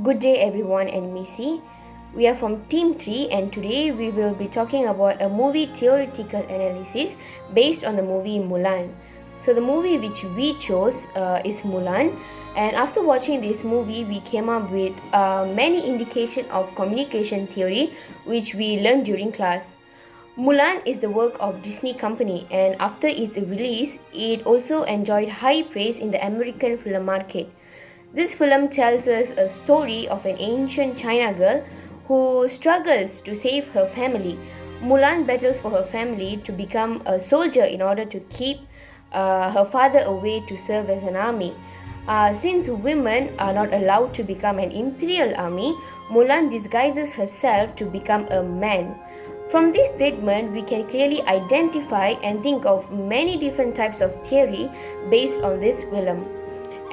Good day everyone and Missy. We are from Team 3 and today we will be talking about a movie theoretical analysis based on the movie Mulan. So the movie which we chose is Mulan, and after watching this movie we came up with many indication of communication theory which we learned during class. Mulan is the work of Disney company, and after its release it also enjoyed high praise in the American film market. This film tells us a story of an ancient China girl who struggles to save her family. Mulan battles for her family to become a soldier in order to keep her father away to serve as an army. Since women are not allowed to become an imperial army, Mulan disguises herself to become a man. From this statement, we can clearly identify and think of many different types of theory based on this film.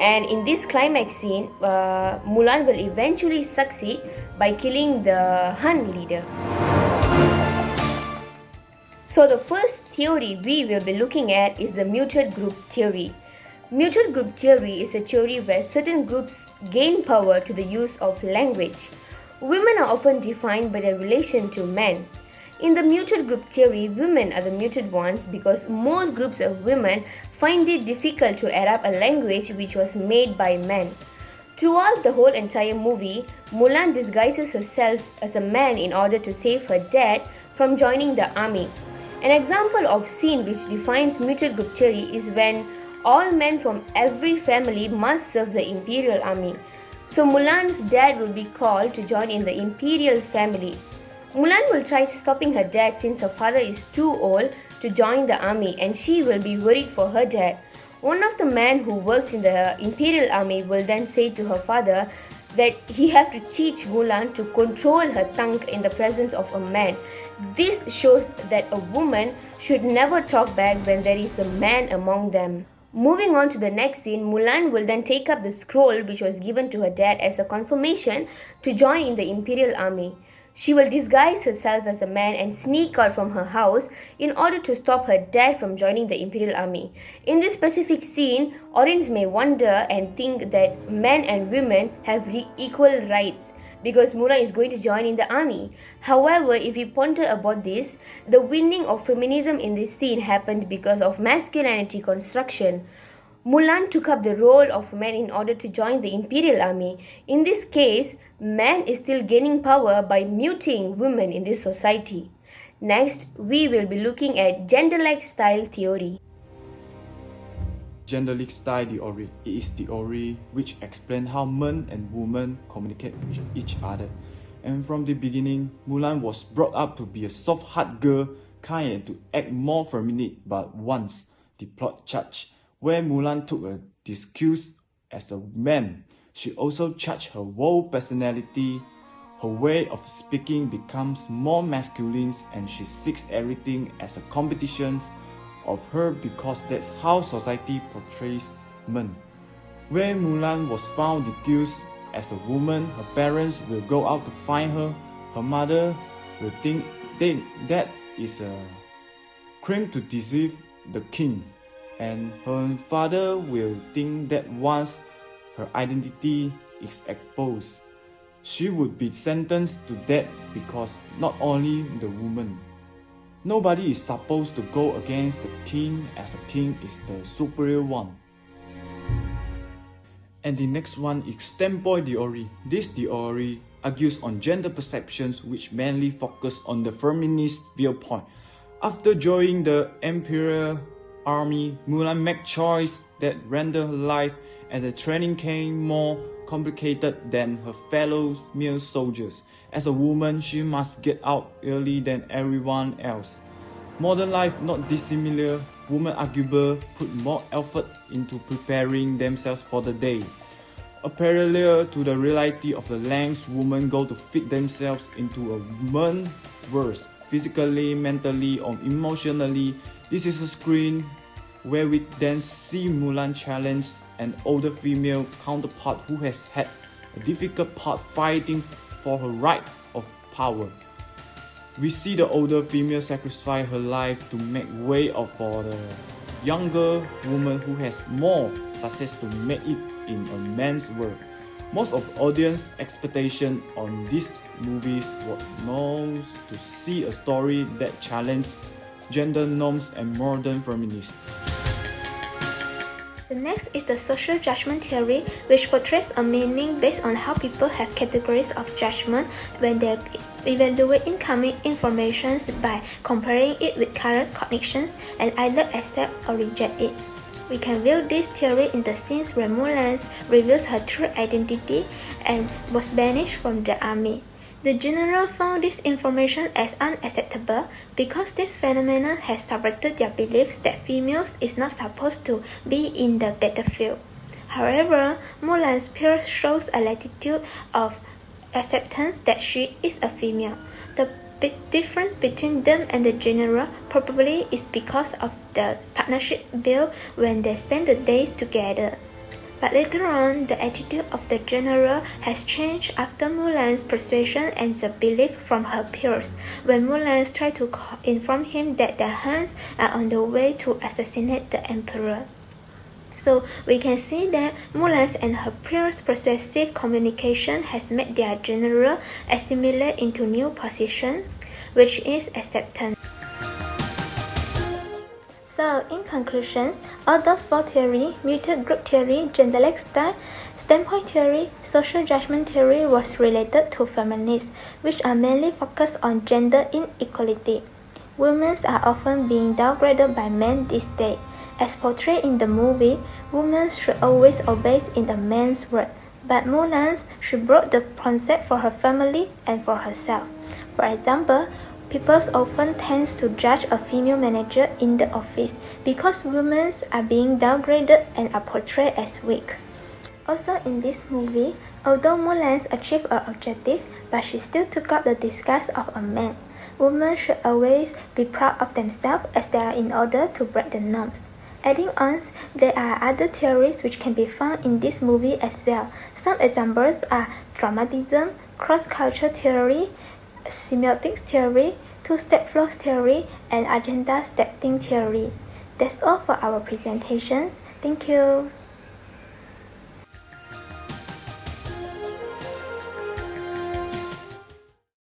And in this climax scene, Mulan will eventually succeed by killing the Han leader. So the first theory we will be looking at is the muted group theory. Muted group theory is a theory where certain groups gain power to the use of language. Women are often defined by their relation to men. In the muted group theory, women are the muted ones because most groups of women find it difficult to adapt a language which was made by men. Throughout the whole entire movie, Mulan disguises herself as a man in order to save her dad from joining the army. An example of scene which defines muted group theory is when all men from every family must serve the imperial army. So Mulan's dad will be called to join in the imperial family. Mulan will try stopping her dad since her father is too old to join the army, and she will be worried for her dad. One of the men who works in the imperial army will then say to her father that he have to teach Mulan to control her tongue in the presence of a man. This shows that a woman should never talk back when there is a man among them. Moving on to the next scene, Mulan will then take up the scroll which was given to her dad as a confirmation to join in the imperial army. She will disguise herself as a man and sneak out from her house in order to stop her dad from joining the imperial army. In this specific scene, audience may wonder and think that men and women have equal rights because Mulan is going to join in the army. However, if we ponder about this, the winning of feminism in this scene happened because of masculinity construction. Mulan took up the role of man in order to join the imperial army. In this case, man is still gaining power by muting women in this society. Next, we will be looking at genderlike style theory. Genderlike style theory is theory which explains how men and women communicate with each other. And from the beginning, Mulan was brought up to be a soft-hearted girl, kind and to act more feminine. But once the plot changed, where Mulan took a disguise as a man, she also changed her whole personality. Her way of speaking becomes more masculine and she sees everything as a competition of her because that's how society portrays men. Where Mulan was found disguised as a woman, her parents will go out to find her. Her mother will think that is a crime to deceive the king. And her father will think that once her identity is exposed, she would be sentenced to death because not only the woman. Nobody is supposed to go against the king as a king is the superior one. And the next one is standpoint theory. This theory argues on gender perceptions which mainly focus on the feminist viewpoint. After joining the imperial army, Mulan made choice that render her life and the training camp more complicated than her fellow male soldiers. As a woman, she must get out early than everyone else. Modern life not dissimilar. Women arguably put more effort into preparing themselves for the day. A parallel to the reality of the lengths women go to fit themselves into a man's world, physically, mentally, or emotionally. This is a screen where we then see Mulan challenge an older female counterpart who has had a difficult part fighting for her right of power. We see the older female sacrifice her life to make way for the younger woman who has more success to make it in a man's world. Most of audience expectation on these movies were known to see a story that challenged gender norms and modern feminism. The next is the social judgment theory, which portrays a meaning based on how people have categories of judgment when they evaluate incoming information by comparing it with current cognitions and either accept or reject it. We can view this theory in the scenes where Mulan reveals her true identity and was banished from the army. The general found this information as unacceptable because this phenomenon has subverted their beliefs that females is not supposed to be in the battlefield. However, Mulan's peers shows a latitude of acceptance that she is a female. The big difference between them and the general probably is because of the partnership built when they spend the days together. But later on, the attitude of the general has changed after Mulan's persuasion and the belief from her peers, when Mulan tried to inform him that the Huns are on the way to assassinate the emperor. So we can see that Mulan's and her peers' persuasive communication has made their general assimilate into new positions, which is acceptance. So, in conclusion, all those four theories, mutual group theory, genderlike style, standpoint theory, social judgment theory was related to feminists, which are mainly focused on gender inequality. Women are often being downgraded by men these days. As portrayed in the movie, women should always obey in the man's word. But Mulan, she brought the concept for her family and for herself. For example, people often tend to judge a female manager in the office because women are being downgraded and are portrayed as weak. Also in this movie, although Mulan achieved her objective, but she still took up the disguise of a man. Women should always be proud of themselves as they are in order to break the norms. Adding on, there are other theories which can be found in this movie as well. Some examples are traumatism, cross-culture theory, semiotics theory, two-step flow theory, and agenda setting theory. That's all for our presentation. Thank you.